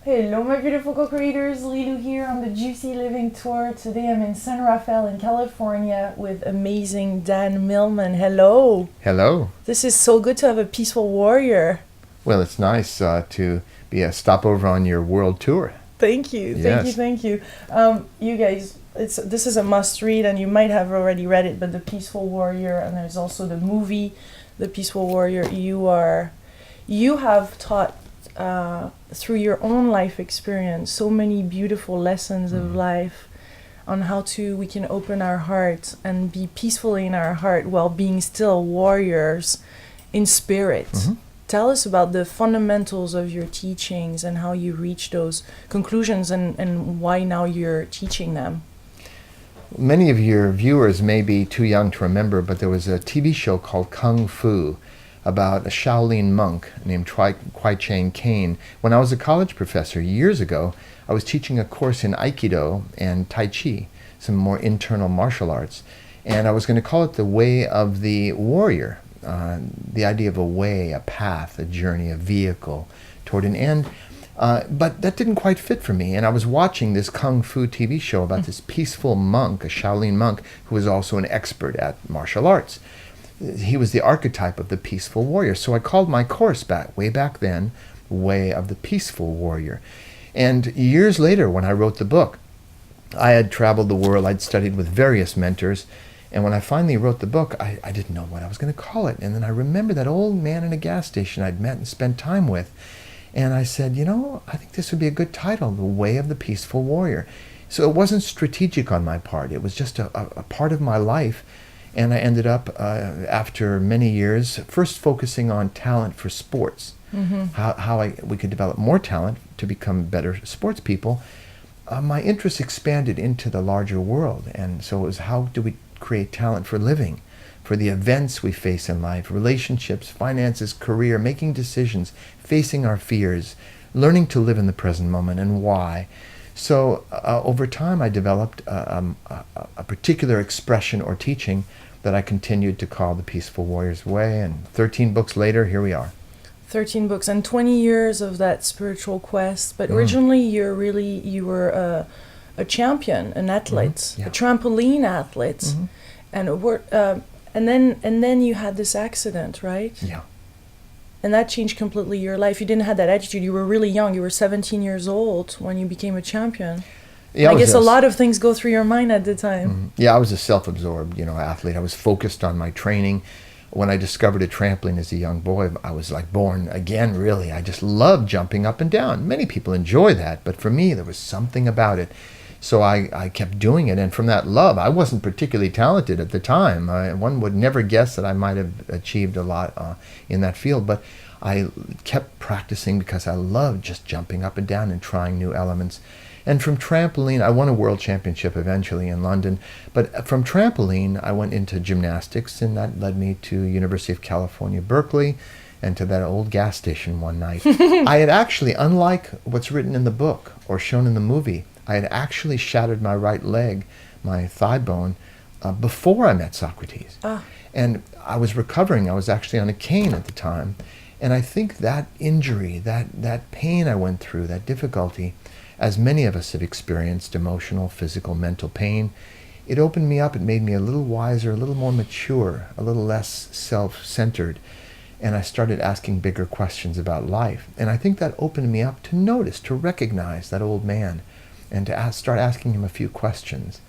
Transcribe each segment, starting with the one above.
Hello my beautiful co-creators, Lilou here on the Juicy Living Tour. Today I'm in San Rafael in California with amazing Dan Millman. Hello. Hello. This is so good to have a peaceful warrior. Well, it's nice to be a stopover on your world tour. Thank you, Yes. thank you. You guys, this is a must read and you might have already read it, but The Peaceful Warrior, and there's also the movie, The Peaceful Warrior. You have taught through your own life experience so many beautiful lessons of life on how we can open our heart and be peaceful in our heart while being still warriors in spirit. Tell us about the fundamentals of your teachings and how you reach those conclusions and why now you're teaching them. Many of your viewers may be too young to remember, but there was a TV show called Kung Fu about a Shaolin monk named Kwai Chang Caine. When I was a college professor years ago, I was teaching a course in Aikido and Tai Chi, some more internal martial arts, and I was going to call it the Way of the Warrior, the idea of a way, a path, a journey, a vehicle toward an end. But that didn't quite fit for me, and I was watching this Kung Fu TV show about this peaceful monk, a Shaolin monk, who was also an expert at martial arts. He was the archetype of the peaceful warrior. So I called my course way back then, Way of the Peaceful Warrior. And years later, when I wrote the book, I had traveled the world, I'd studied with various mentors, and when I finally wrote the book, I didn't know what I was going to call it. And then I remember that old man in a gas station I'd met and spent time with. And I said, I think this would be a good title, The Way of the Peaceful Warrior. So it wasn't strategic on my part. It was just a part of my life. And I ended up, after many years, first focusing on talent for sports, how we could develop more talent to become better sports people. My interest expanded into the larger world. And so it was, how do we create talent for living, for the events we face in life, relationships, finances, career, making decisions, facing our fears, learning to live in the present moment, and why. So over time I developed a particular expression or teaching that I continued to call the Peaceful Warrior's Way, and 13 books later, here we are. 13 books and 20 years of that spiritual quest, but originally you were a champion, an athlete, a trampoline athlete, and then you had this accident, right? Yeah. And that changed completely your life. You didn't have that attitude. You were really young. You were 17 years old when you became a champion. Yeah, I guess a lot of things go through your mind at the time. Yeah, I was a self-absorbed, athlete. I was focused on my training. When I discovered a trampoline as a young boy, I was like born again, really. I just loved jumping up and down. Many people enjoy that, but for me, there was something about it. So I kept doing it, and from that love, I wasn't particularly talented at the time. One would never guess that I might have achieved a lot in that field, but I kept practicing because I loved just jumping up and down and trying new elements. And from trampoline, I won a world championship eventually in London, but from trampoline, I went into gymnastics, and that led me to University of California, Berkeley, and to that old gas station one night. I had actually, unlike what's written in the book or shown in the movie, I had actually shattered my right leg, my thigh bone, before I met Socrates. And I was recovering. I was actually on a cane at the time. And I think that injury, that pain I went through, that difficulty, as many of us have experienced, emotional, physical, mental pain, it opened me up. It made me a little wiser, a little more mature, a little less self-centered. And I started asking bigger questions about life. And I think that opened me up to notice, to recognize that old man, and to start asking him a few questions,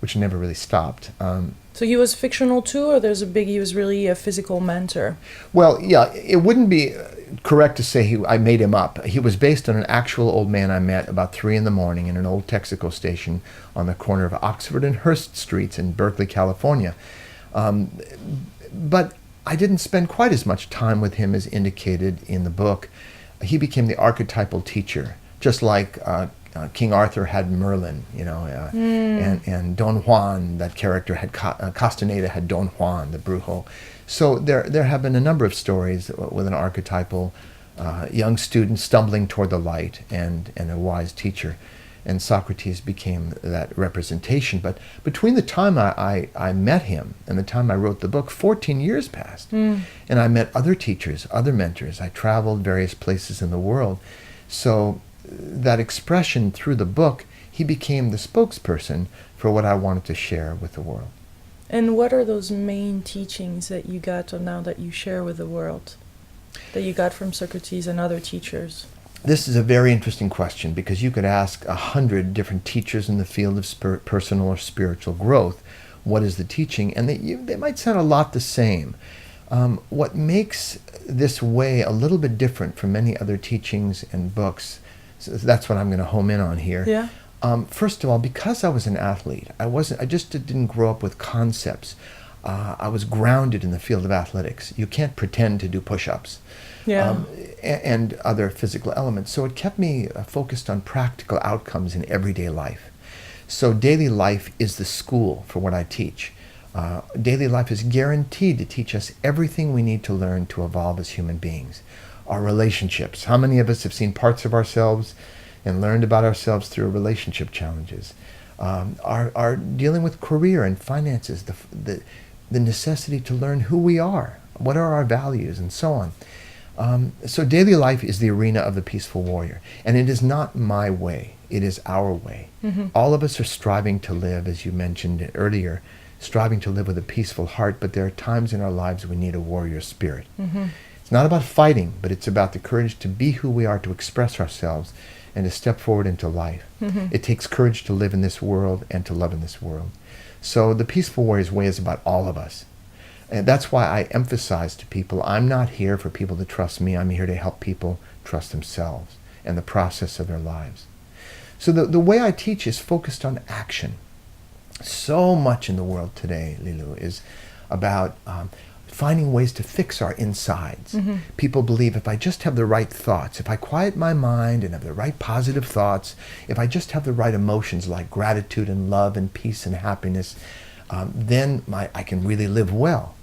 which never really stopped. So he was fictional too, or he was really a physical mentor? Well, yeah, it wouldn't be correct to say I made him up. He was based on an actual old man I met about 3 in the morning in an old Texaco station on the corner of Oxford and Hurst Streets in Berkeley, California. But I didn't spend quite as much time with him as indicated in the book. He became the archetypal teacher, just like King Arthur had Merlin, and Don Juan, that character, had Castaneda had Don Juan, the Brujo. So there have been a number of stories with an archetypal young student stumbling toward the light and a wise teacher. And Socrates became that representation. But between the time I met him and the time I wrote the book, 14 years passed. And I met other teachers, other mentors. I traveled various places in the world. So that expression through the book, he became the spokesperson for what I wanted to share with the world. And what are those main teachings that you got or now that you share with the world, that you got from Socrates and other teachers? This is a very interesting question, because you could ask 100 different teachers in the field of personal or spiritual growth, what is the teaching? And they might sound a lot the same. What makes this way a little bit different from many other teachings and books, so that's what I'm going to home in on here. Yeah. First of all, because I was an athlete, I just didn't grow up with concepts. I was grounded in the field of athletics. You can't pretend to do push-ups. Yeah. And other physical elements. So it kept me focused on practical outcomes in everyday life. So daily life is the school for what I teach. Daily life is guaranteed to teach us everything we need to learn to evolve as human beings. Our relationships. How many of us have seen parts of ourselves and learned about ourselves through relationship challenges? Our dealing with career and finances, the necessity to learn who we are, what are our values, and so on. So daily life is the arena of the peaceful warrior. And it is not my way. It is our way. Mm-hmm. All of us are striving to live, as you mentioned earlier, striving to live with a peaceful heart, but there are times in our lives we need a warrior spirit. Mm-hmm. It's not about fighting, but it's about the courage to be who we are, to express ourselves, and to step forward into life. Mm-hmm. It takes courage to live in this world and to love in this world. So the peaceful warrior's way is about all of us. And that's why I emphasize to people, I'm not here for people to trust me. I'm here to help people trust themselves and the process of their lives. So the way I teach is focused on action. So much in the world today, Lilou, is about finding ways to fix our insides. Mm-hmm. People believe if I just have the right thoughts, if I quiet my mind and have the right positive thoughts, if I just have the right emotions like gratitude and love and peace and happiness, then I can really live well.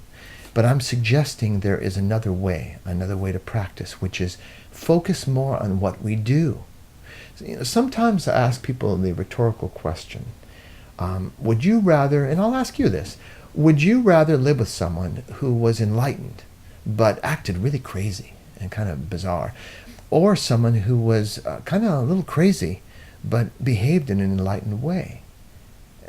But I'm suggesting there is another way to practice, which is focus more on what we do. So, sometimes I ask people the rhetorical question, would you rather, and I'll ask you this, would you rather live with someone who was enlightened but acted really crazy and kind of bizarre, or someone who was kind of a little crazy but behaved in an enlightened way?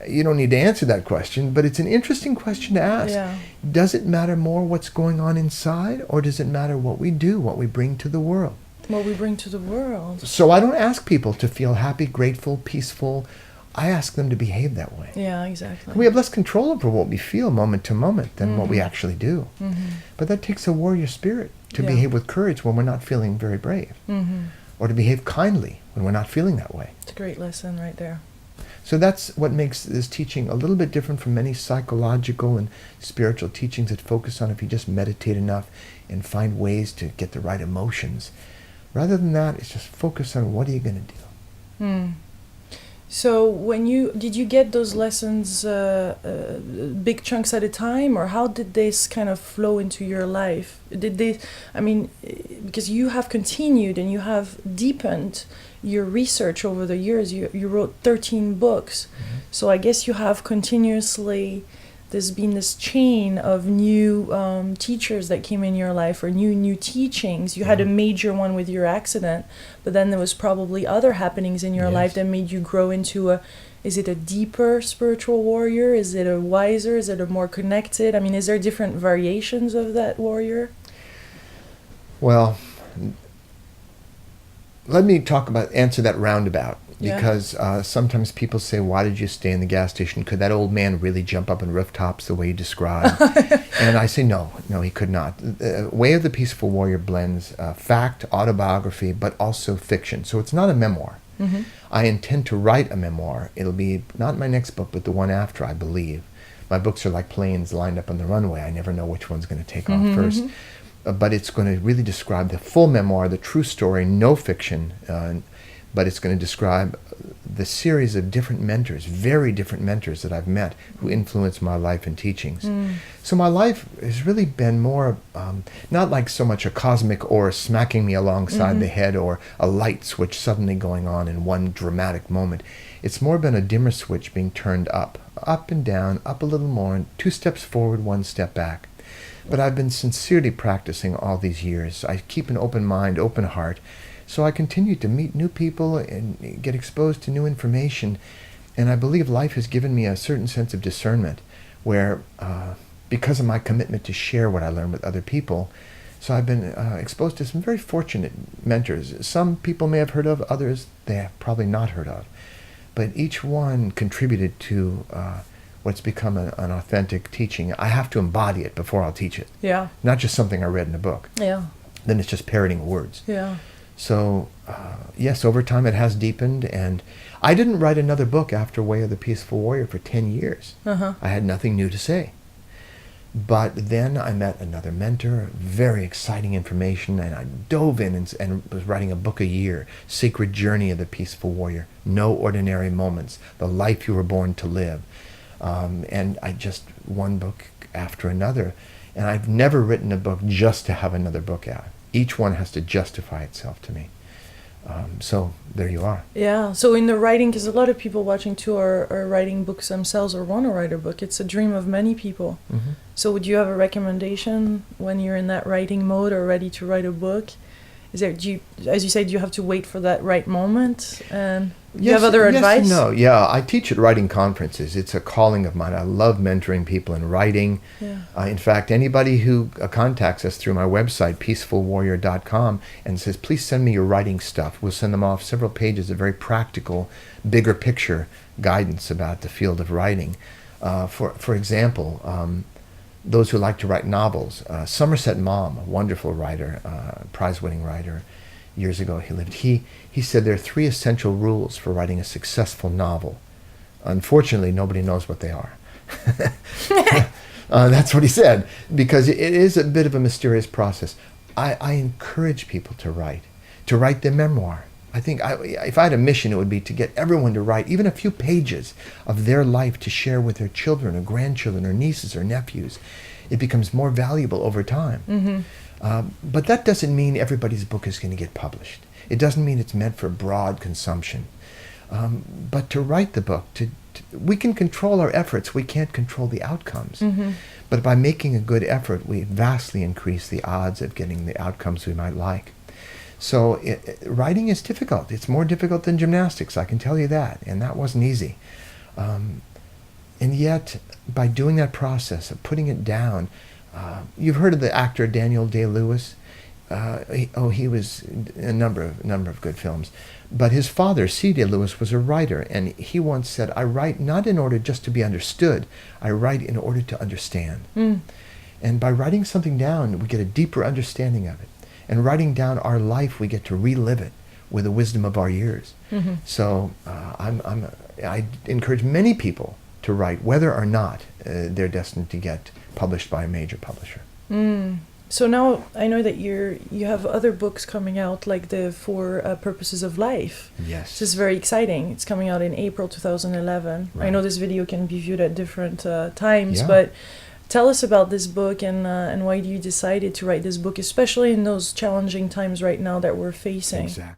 You don't need to answer that question, but it's an interesting question to ask. Yeah. Does it matter more what's going on inside, or does it matter what we do, what we bring to the world? What we bring to the world. So I don't ask people to feel happy, grateful, peaceful. I ask them to behave that way. Yeah, exactly. We have less control over what we feel moment to moment than what we actually do. Mm-hmm. But that takes a warrior spirit to behave with courage when we're not feeling very brave. Mm-hmm. Or to behave kindly when we're not feeling that way. It's a great lesson right there. So that's what makes this teaching a little bit different from many psychological and spiritual teachings that focus on if you just meditate enough and find ways to get the right emotions. Rather than that, it's just focus on what are you going to do. Mm. So did you get those lessons big chunks at a time, or how did this kind of flow into your life? Because you have continued and you have deepened your research over the years. You wrote 13 books. Mm-hmm. So I guess you have continuously, there's been this chain of new teachers that came in your life, or new teachings. You had a major one with your accident, but then there was probably other happenings in your life that made you grow into is it a deeper spiritual warrior? Is it a wiser? Is it a more connected? Is there different variations of that warrior? Well, let me answer that roundabout. Because sometimes people say, why did you stay in the gas station? Could that old man really jump up on rooftops the way you described? And I say, no, he could not. The Way of the Peaceful Warrior blends fact, autobiography, but also fiction. So it's not a memoir. Mm-hmm. I intend to write a memoir. It'll be not my next book, but the one after, I believe. My books are like planes lined up on the runway. I never know which one's going to take off first. But it's going to really describe the full memoir, the true story, no fiction, but it's going to describe the series of different mentors, very different mentors that I've met who influenced my life and teachings. So my life has really been more, not like so much a cosmic oar smacking me alongside the head or a light switch suddenly going on in one dramatic moment. It's more been a dimmer switch being turned up and down, up a little more, and 2 steps forward, 1 step back. But I've been sincerely practicing all these years. I keep an open mind, open heart, So I continued to meet new people and get exposed to new information. And I believe life has given me a certain sense of discernment where, because of my commitment to share what I learned with other people, so I've been exposed to some very fortunate mentors. Some people may have heard of, others they have probably not heard of. But each one contributed to what's become an authentic teaching. I have to embody it before I'll teach it. Yeah. Not just something I read in a book. Yeah. Then it's just parroting words. Yeah. So, yes, over time it has deepened. And I didn't write another book after Way of the Peaceful Warrior for 10 years. Uh-huh. I had nothing new to say. But then I met another mentor, very exciting information, and I dove in and was writing a book a year, Sacred Journey of the Peaceful Warrior, No Ordinary Moments, The Life You Were Born to Live. And I just, one book after another. And I've never written a book just to have another book out. Each one has to justify itself to me. So there you are. Yeah. So in the writing, because a lot of people watching too are writing books themselves or want to write a book. It's a dream of many people. Mm-hmm. So would you have a recommendation when you're in that writing mode or ready to write a book? Is there, as you said, do you have to wait for that right moment? And do you have other advice? No, yeah. I teach at writing conferences. It's a calling of mine. I love mentoring people in writing. Yeah. In fact, anybody who contacts us through my website, peacefulwarrior.com, and says, please send me your writing stuff, we'll send them off several pages of very practical, bigger picture guidance about the field of writing. For example, those who like to write novels. Somerset Maugham, a wonderful writer, prize-winning writer, years ago he lived. He said there are 3 essential rules for writing a successful novel. Unfortunately, nobody knows what they are. That's what he said, because it is a bit of a mysterious process. I encourage people to write their memoir. I think if I had a mission, it would be to get everyone to write even a few pages of their life to share with their children or grandchildren or nieces or nephews. It becomes more valuable over time. Mm-hmm. But that doesn't mean everybody's book is going to get published. It doesn't mean it's meant for broad consumption. But to write the book, we can control our efforts. We can't control the outcomes. Mm-hmm. But by making a good effort, we vastly increase the odds of getting the outcomes we might like. So writing is difficult. It's more difficult than gymnastics, I can tell you that. And that wasn't easy. And yet, by doing that process of putting it down, you've heard of the actor Daniel Day-Lewis. He was in a number of good films. But his father, C. Day-Lewis, was a writer. And he once said, I write not in order just to be understood. I write in order to understand. Mm. And by writing something down, we get a deeper understanding of it. And writing down our life, we get to relive it with the wisdom of our years. Mm-hmm. So I encourage many people to write, whether or not they're destined to get published by a major publisher. Mm. So now I know that you have other books coming out, like the 4 Purposes of Life. Yes. This is very exciting. It's coming out in April 2011. Right. I know this video can be viewed at different times, but tell us about this book and why you decided to write this book, especially in those challenging times right now that we're facing. Exactly.